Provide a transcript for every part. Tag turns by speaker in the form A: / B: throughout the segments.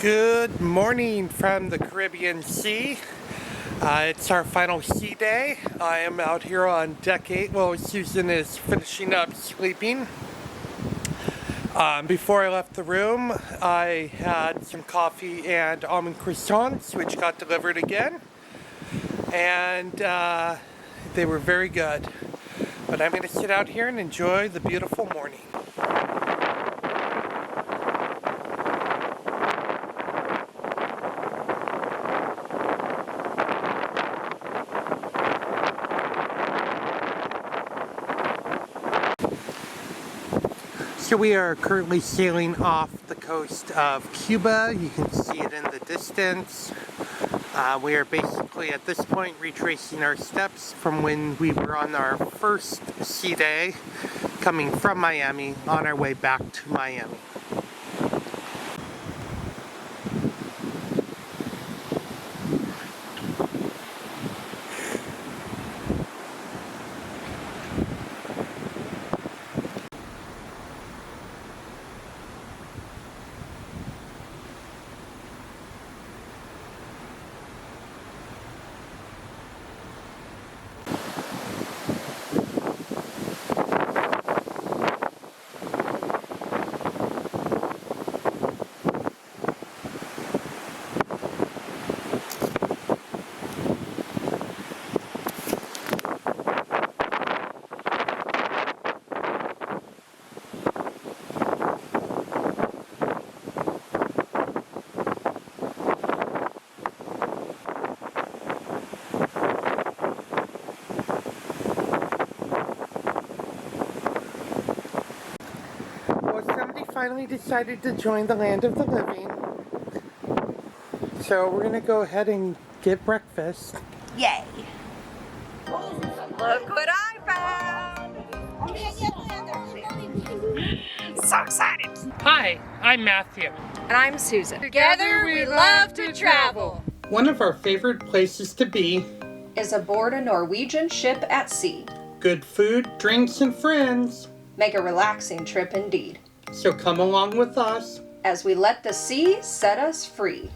A: Good morning from the Caribbean Sea. It's our final sea day. I am out here on deck 8 while Susan is finishing up sleeping. Before I left the room, I had some coffee and almond croissants, which got delivered again. And they were very good. But I'm going to sit out here and enjoy the beautiful morning. So we are currently sailing off the coast of Cuba. You can see it in the distance. We are basically at this point retracing our steps from when we were on our first sea day coming from Miami on our way back to Miami. Finally decided to join the land of the living. So we're gonna go ahead and get breakfast.
B: Yay! Look what I found! So excited!
A: Hi, I'm Matthew.
B: And I'm Susan. Together we love to travel.
A: One of our favorite places to be
B: is aboard a Norwegian ship at sea.
A: Good food, drinks, and friends.
B: Make a relaxing trip indeed.
A: So come along with us
B: as we let the sea set us free.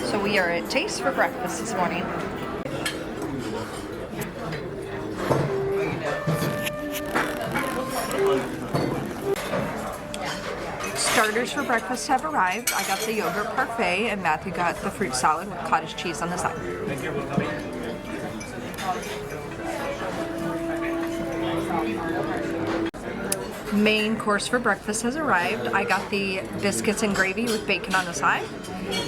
B: So we are at Taste for breakfast this morning. Starters for breakfast have arrived. I got the yogurt parfait and Matthew got the fruit salad with cottage cheese on the side. Main course for breakfast has arrived. I got the biscuits and gravy with bacon on the side,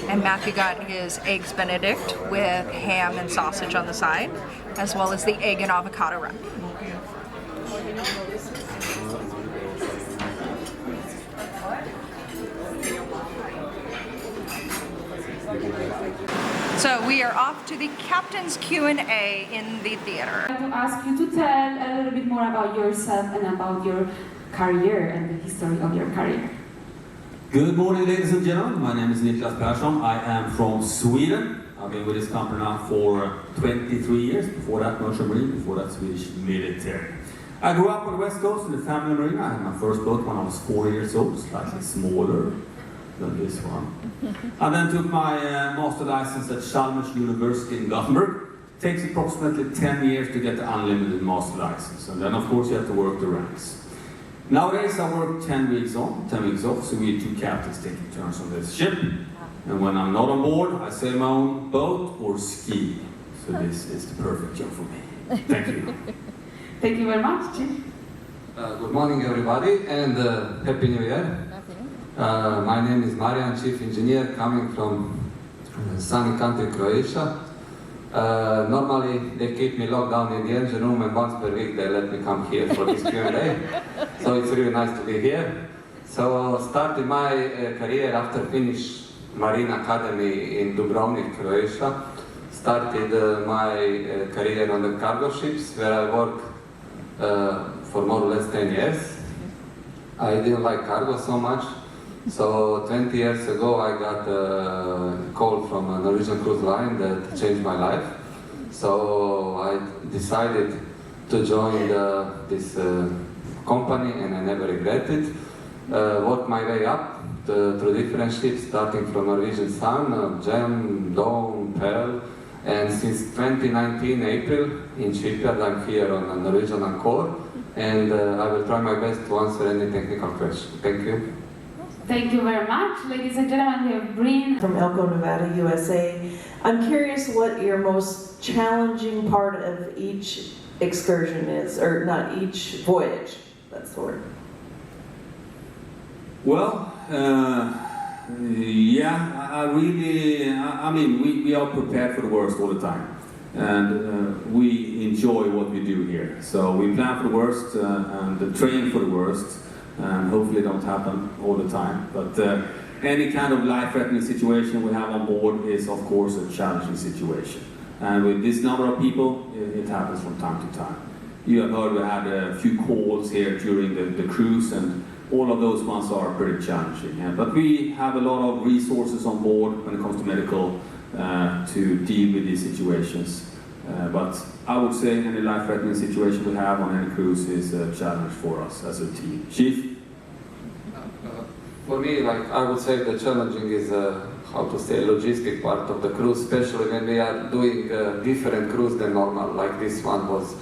B: and Matthew got his eggs Benedict with ham and sausage on the side, as well as the egg and avocado wrap. So we are off to the Captain's Q&A in the theater.
C: I want to ask you to tell a little bit more about yourself and about your career and the history of your career.
D: Good morning, ladies and gentlemen. My name is Niklas Persson. I am from Sweden. I've been with this company now for 23 years. Before that, Merchant Marine. Before that, Swedish military. I grew up on the West Coast in the family marine. I had my first boat when I was 4 years old, slightly smaller than this one. I then took my master license at Chalmers University in Gothenburg. It takes approximately 10 years to get the unlimited master license, and then of course you have to work the ranks. Nowadays I work 10 weeks on, 10 weeks off, so we 2 captains taking turns on this ship. And when I'm not on board, I sail my own boat or ski. So this is the perfect job for me. Thank you.
C: Thank you very much, Chief.
E: Good morning, everybody, and Happy New Year. My name is Marian, Chief Engineer, coming from sunny country Croatia. Normally, they keep me locked down in the engine room, and once per week they let me come here for this Q&A. So it's really nice to be here. So started my career after finish Marine Academy in Dubrovnik, Croatia. Started my career on the cargo ships, where I worked for more or less 10 years. I didn't like cargo so much, so 20 years ago I got a call from a Norwegian cruise line that changed my life. So I decided to join this company, and I never regret it. Worked my way up through different ships, starting from Norwegian Sun, Gem, Dawn, Pearl, and since 2019 April in shipyard I'm here on a Norwegian Encore, and I will try my best to answer any technical question. Thank you.
C: Thank you very much. Ladies and gentlemen, we have Breen
F: from Elko, Nevada, USA. I'm curious what your most challenging part of each excursion is, or not each voyage, that's the word.
D: Well, yeah, I mean, we are prepared for the worst all the time. And we enjoy what we do here. So we plan for the worst and train for the worst, and hopefully it don't happen all the time. But any kind of life-threatening situation we have on board is, of course, a challenging situation. And with this number of people, it happens from time to time. You have heard we had a few calls here during the cruise, and all of those ones are pretty challenging. But we have a lot of resources on board when it comes to medical to deal with these situations. But I would say any life-threatening situation we have on any cruise is a challenge for us as a team. Chief?
E: For me, like, I would say the challenging is how to say logistic part of the cruise, especially when we are doing different cruise than normal. Like this one was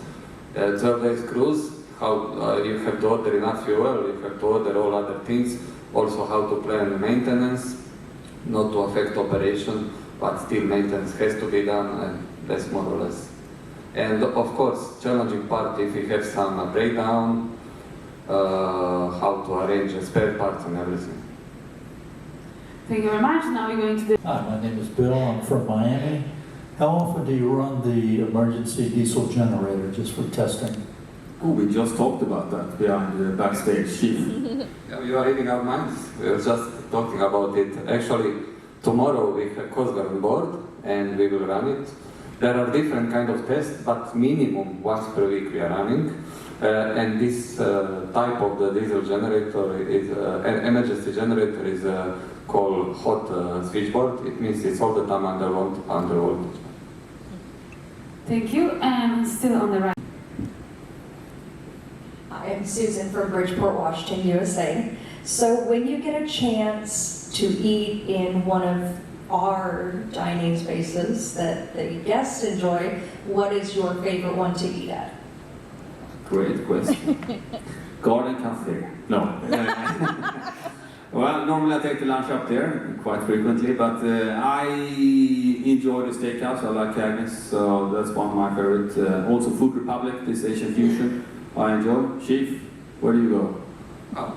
E: a 12 days cruise. How you have to order enough fuel, you have to order all other things. Also how to plan maintenance, not to affect operation, but still maintenance has to be done, and that's more or less. And of course, challenging part if we have some breakdown, how to arrange spare parts and everything.
C: Thank you very much. Now we're going to the...
G: Hi, my name is Bill. I'm from Miami. How often do you run the emergency diesel generator just for testing?
D: Oh, we just talked about that behind the backstage, Chief.
E: Yeah, you are reading our minds. We were just talking about it. Actually, tomorrow we have Coast Guard on board and we will run it. There are different kind of tests, but minimum once per week we are running. And this type of the diesel generator is an emergency generator is called hot switchboard. It means it's all the time under voltage.
C: Thank you. And still on the right.
H: I'm Susan from Bridgeport, Washington, USA. So when you get a chance to eat in one of our dining spaces that the guests enjoy, what is your favorite one to eat at?
D: Great question. Garden Cafe. No. Well, normally I take the lunch up there quite frequently, but I enjoy the steakhouse. I like Agnes, so that's one of my favorite. Also Food Republic, this Asian fusion, I enjoy. Chief, where do you go?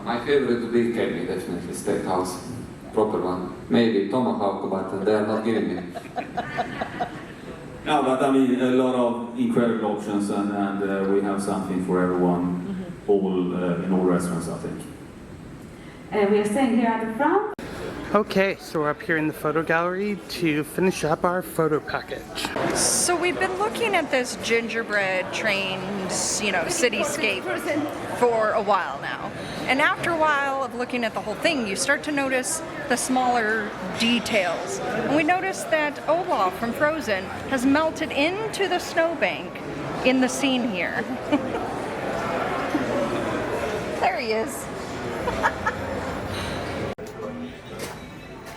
E: My favorite would be Kenny, definitely, steakhouse. Proper one. Maybe Tomahawk, but they are not giving me.
D: No, but I mean, a lot of incredible options, and we have something for everyone, in all restaurants, I think.
C: We are staying here at the front.
A: Okay, so we're up here in the photo gallery to finish up our photo package.
B: So we've been looking at this gingerbread trains, cityscape for a while now. And after a while of looking at the whole thing, you start to notice the smaller details. And we noticed that Olaf from Frozen has melted into the snowbank in the scene here. There he is.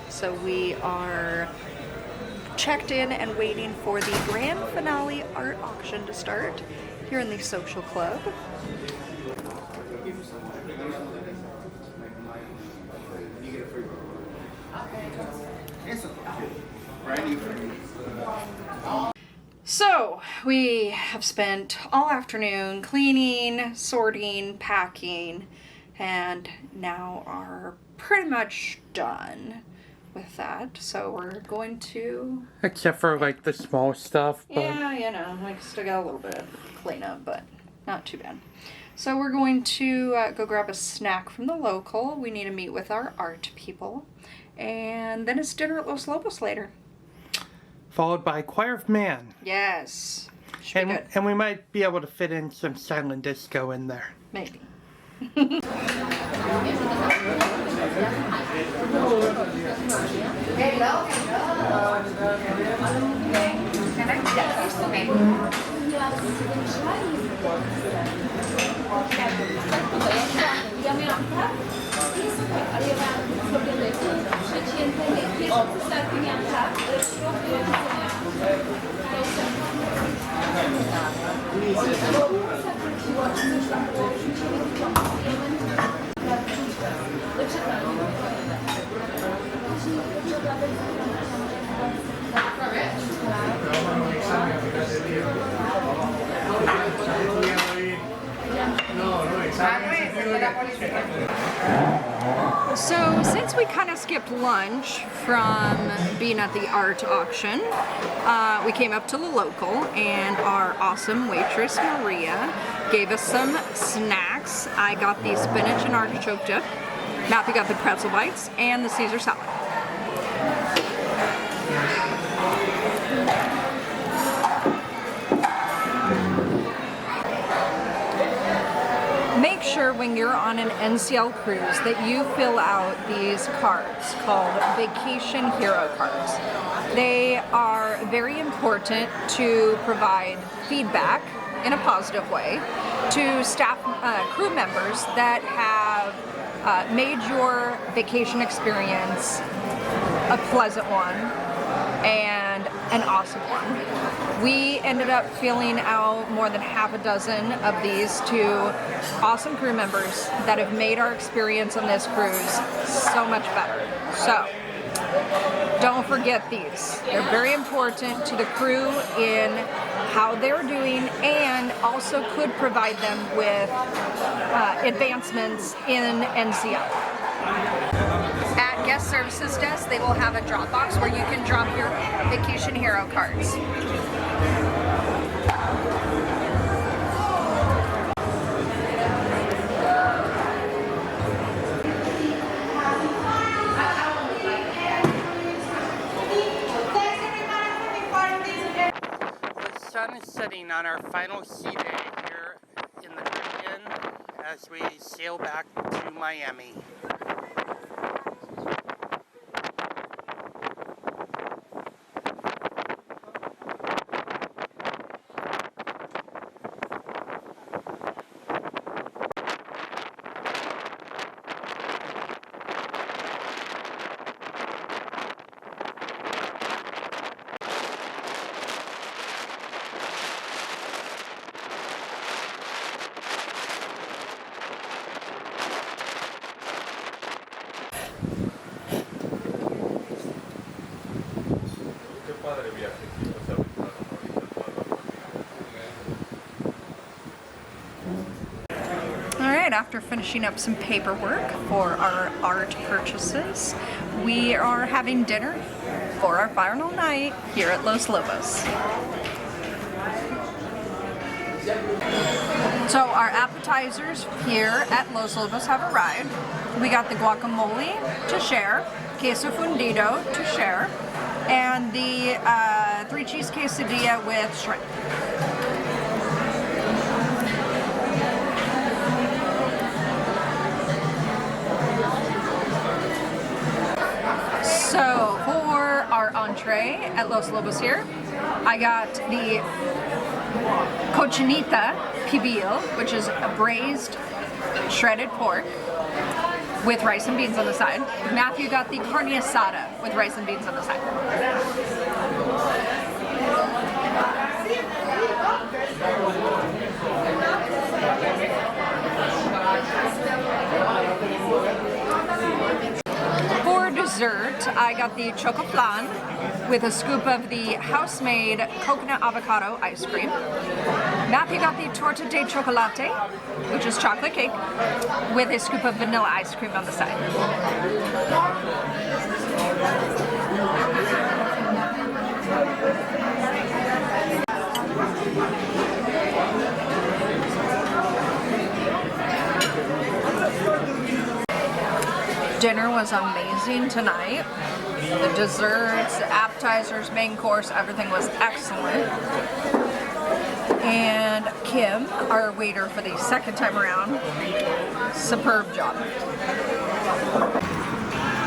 B: So we are checked in and waiting for the grand finale art auction to start here in the social club. So we have spent all afternoon cleaning, sorting, packing, and now are pretty much done with that. So we're going to...
A: Except for like the small stuff. But...
B: yeah, you know, we still got a little bit of cleanup, but not too bad. So we're going to go grab a snack from the local. We need to meet with our art people. And then it's dinner at Los Lobos later.
A: Followed by Choir of Man.
B: Yes. Should be good.
A: And we might be able to fit in some silent disco in there.
B: Maybe. So since we kind of skipped lunch from being at the art auction, we came up to the local and our awesome waitress Maria gave us some snacks. I got the spinach and artichoke dip, Matthew got the pretzel bites, and the Caesar salad. Make sure when you're on an NCL cruise that you fill out these cards called Vacation Hero cards. They are very important to provide feedback in a positive way to staff crew members that have made your vacation experience a pleasant one and an awesome one. We ended up filling out more than half a dozen of these to awesome crew members that have made our experience on this cruise so much better. So, don't forget these. They're very important to the crew in how they're doing and also could provide them with advancements in NCL. At guest services desk, they will have a drop box where you can drop your Vacation Hero cards.
A: The sun is setting on our final sea day here in the Caribbean as we sail back to Miami.
B: After finishing up some paperwork for our art purchases, we are having dinner for our final night here at Los Lobos. So our appetizers here at Los Lobos have arrived. We got the guacamole to share, queso fundido to share, and the 3-cheese quesadilla with shrimp. So for our entree at Los Lobos here, I got the cochinita pibil, which is a braised shredded pork. with rice and beans on the side. Matthew got the carne asada with rice and beans on the side. For dessert, I got the choco flan with a scoop of the house-made coconut avocado ice cream. Matthew got the torta de chocolate, which is chocolate cake, with a scoop of vanilla ice cream on the side. Dinner was amazing tonight. The desserts, appetizers, main course, everything was excellent. And Kim, our waiter for the second time around, superb job.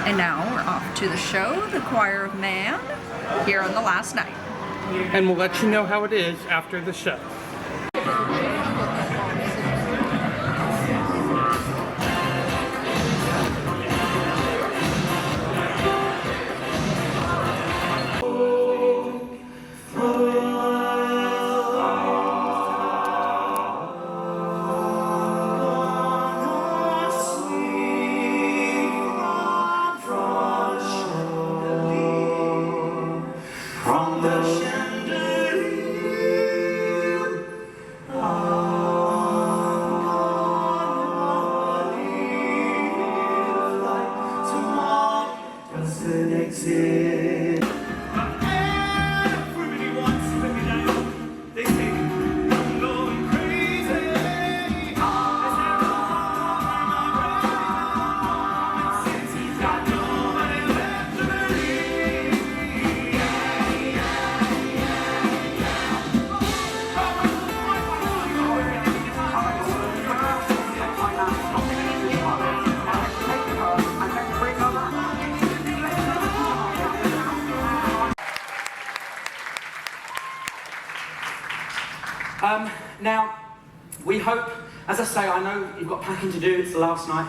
B: And now we're off to the show, The Choir of Man, here on the last night.
A: And we'll let you know how it is after the show.
I: Now, we hope, as I say, I know you've got packing to do, it's the last night,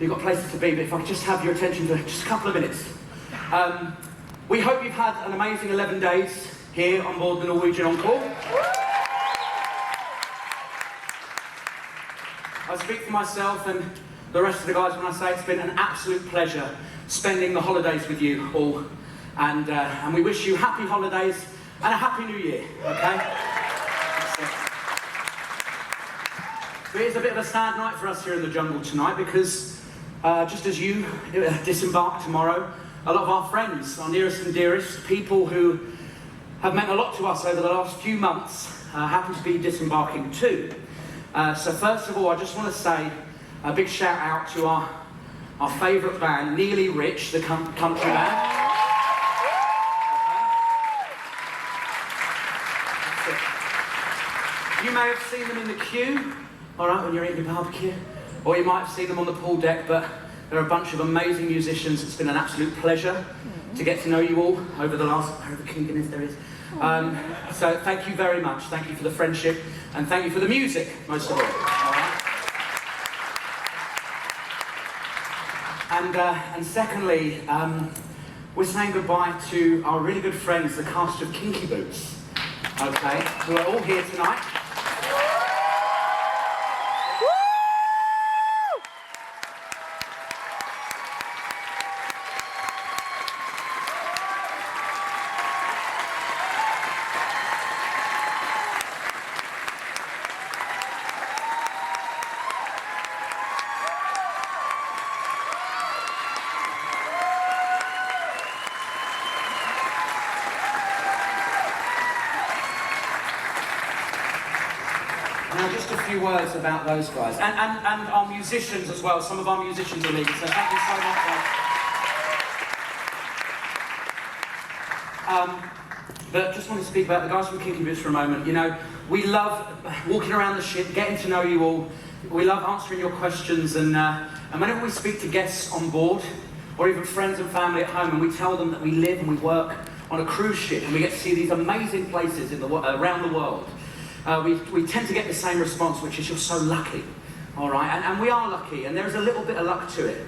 I: you've got places to be, but if I could just have your attention for just a couple of minutes. We hope you've had an amazing 11 days here on board the Norwegian Encore. I speak for myself and the rest of the guys when I say it's been an absolute pleasure spending the holidays with you all, and we wish you happy holidays and a happy new year, okay? But it's a bit of a sad night for us here in the jungle tonight because just as you disembark tomorrow, a lot of our friends, our nearest and dearest, people who have meant a lot to us over the last few months, happen to be disembarking too. So first of all, I just want to say a big shout out to our favourite band, Nearly Rich, the country band. You may have seen them in the queue, all right, when you're eating your barbecue, or you might have seen them on the pool deck, but they're a bunch of amazing musicians. It's been an absolute pleasure to get to know you all over the last, however goodness there is. So thank you very much. Thank you for the friendship, and thank you for the music, most of all. All right? And secondly, we're saying goodbye to our really good friends, the cast of Kinky Boots, okay, who are all here tonight. Now, just a few words about those guys, and our musicians as well. Some of our musicians are leaving, so thank you so much, guys. But just want to speak about the guys from Kinky Boots for a moment. You know, we love walking around the ship, getting to know you all. We love answering your questions, and whenever we speak to guests on board, or even friends and family at home, and we tell them that we live and we work on a cruise ship, and we get to see these amazing places in around the world, we tend to get the same response, which is, you're so lucky. all right? And we are lucky, and there's a little bit of luck to it.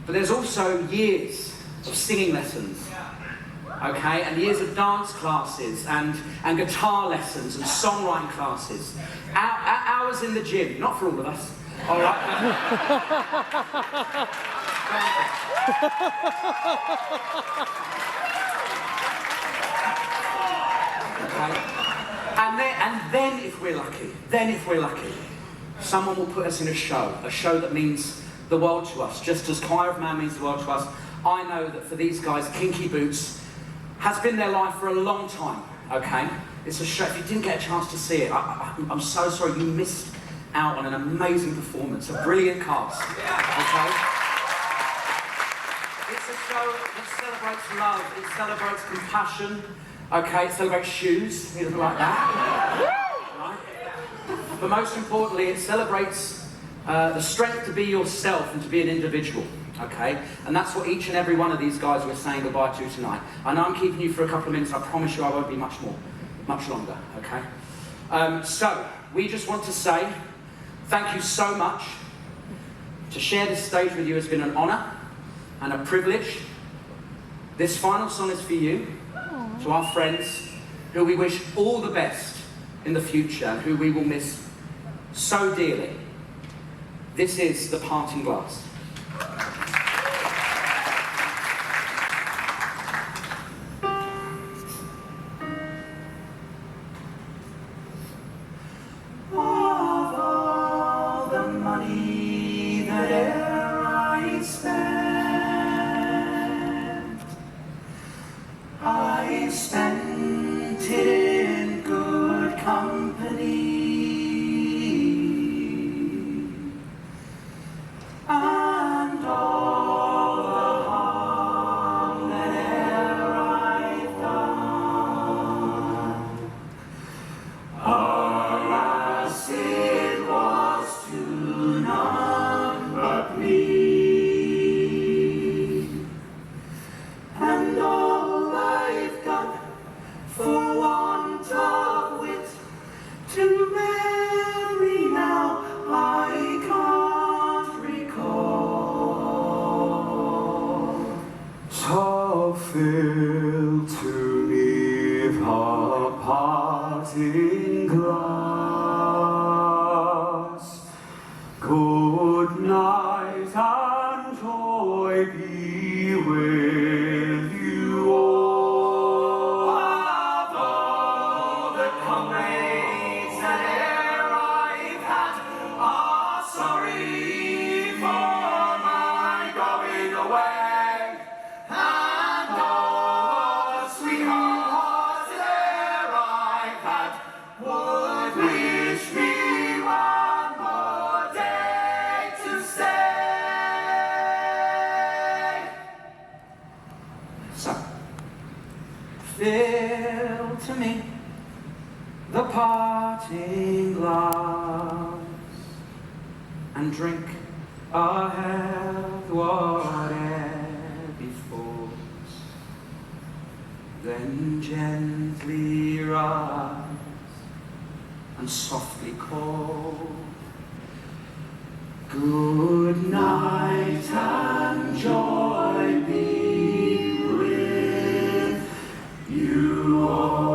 I: But there's also years of singing lessons, okay? And years of dance classes, and guitar lessons, and songwriting classes. Hours in the gym, not for all of us, all right? Okay. And then if we're lucky, someone will put us in a show that means the world to us, just as Choir of Man means the world to us. I know that for these guys, Kinky Boots has been their life for a long time, okay? It's a show. If you didn't get a chance to see it, I'm so sorry, you missed out on an amazing performance, a brilliant cast, okay? It's a show that celebrates love, it celebrates compassion, okay? It celebrates shoes, anything like that, right? But most importantly, it celebrates the strength to be yourself and to be an individual, okay? And that's what each and every one of these guys we're saying goodbye to tonight. I know I'm keeping you for a couple of minutes, I promise you I won't be much longer, okay? So, we just want to say thank you so much. To share this stage with you has been an honour and a privilege. This final song is for you, to our friends, who we wish all the best in the future and who we will miss so dearly. This is The Parting Glass. Of all the money that e'er I spent it in good company. And all the harm that e'er I've done, alas, it was to none but me. And all I've done for want of wit to marry now I can't recall. Fulfill to me the parting glass. Good night and joy be with you all. Of all the comrades that e'er I've had are sorry for my going away. And all the sweethearts that e'er I've had would wish me one more day to stay. So, fill to me the parting glass and drink our health whatever befalls. Then gently rise and softly call. Good night and joy be with you all.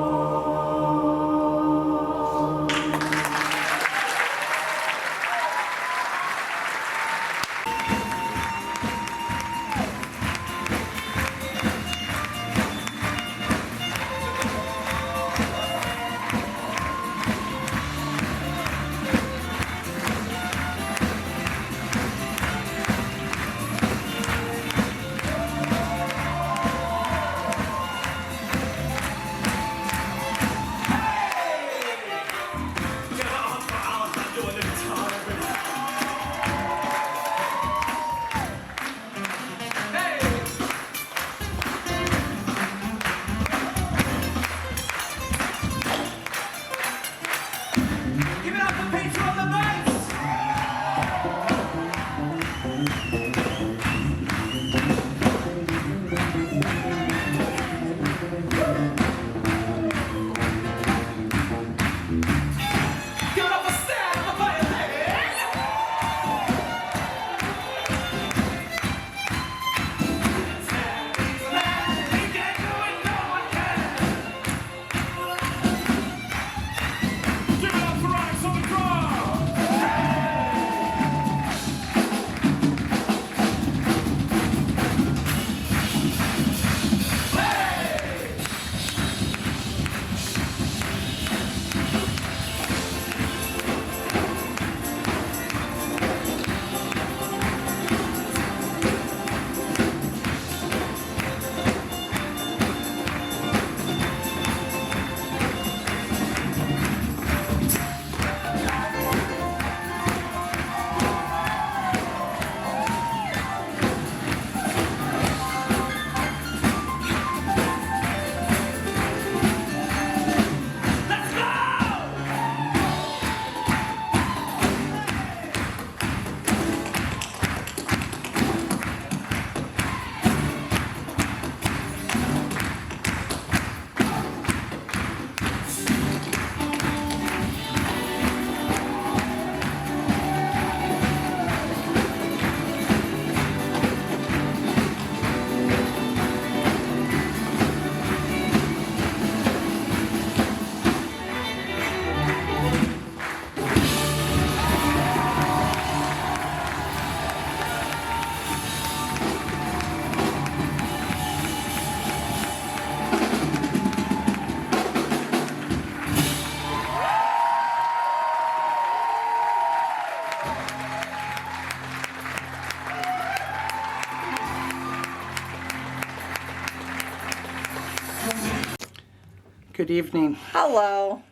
A: Good evening.
B: Hello.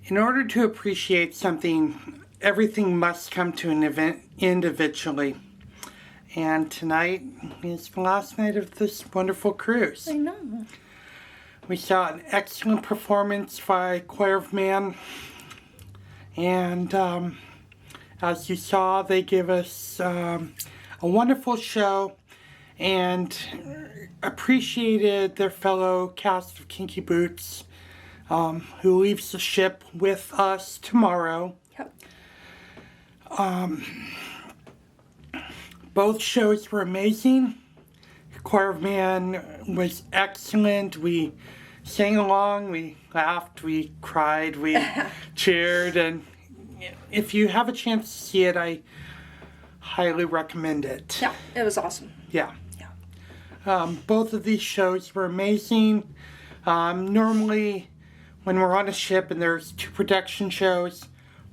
A: In order to appreciate something, everything must come to an event individually. And tonight is the last night of this wonderful cruise.
B: I know.
A: We saw an excellent performance by Choir of Man. And as you saw, they give us a wonderful show and appreciated their fellow cast of Kinky Boots, who leaves the ship with us tomorrow.
B: Yep.
A: Both shows were amazing. Choir of Man was excellent. We sang along, we laughed, we cried, we cheered, and if you have a chance to see it, I highly recommend it.
B: Yeah, it was awesome.
A: Yeah. Both of these shows were amazing. Normally, when we're on a ship and there's 2 production shows,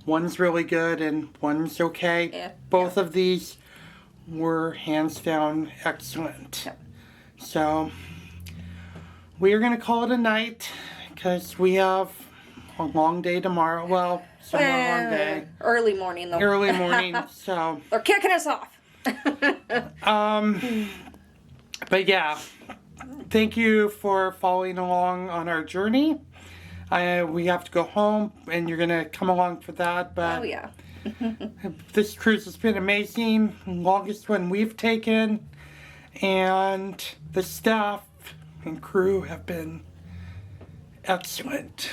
A: one's really good and one's okay.
B: Yeah.
A: Both of these were hands down excellent.
B: Yeah.
A: So, we are going to call it a night because we have a long day tomorrow. Well, somewhat a long day.
B: Early morning, though.
A: Early morning, so.
B: They're kicking us off.
A: But yeah, thank you for following along on our journey. We have to go home, and you're gonna come along for that. But
B: Oh, yeah.
A: this cruise has been amazing, longest one we've taken, and the staff and crew have been excellent.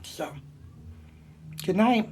A: So, good night.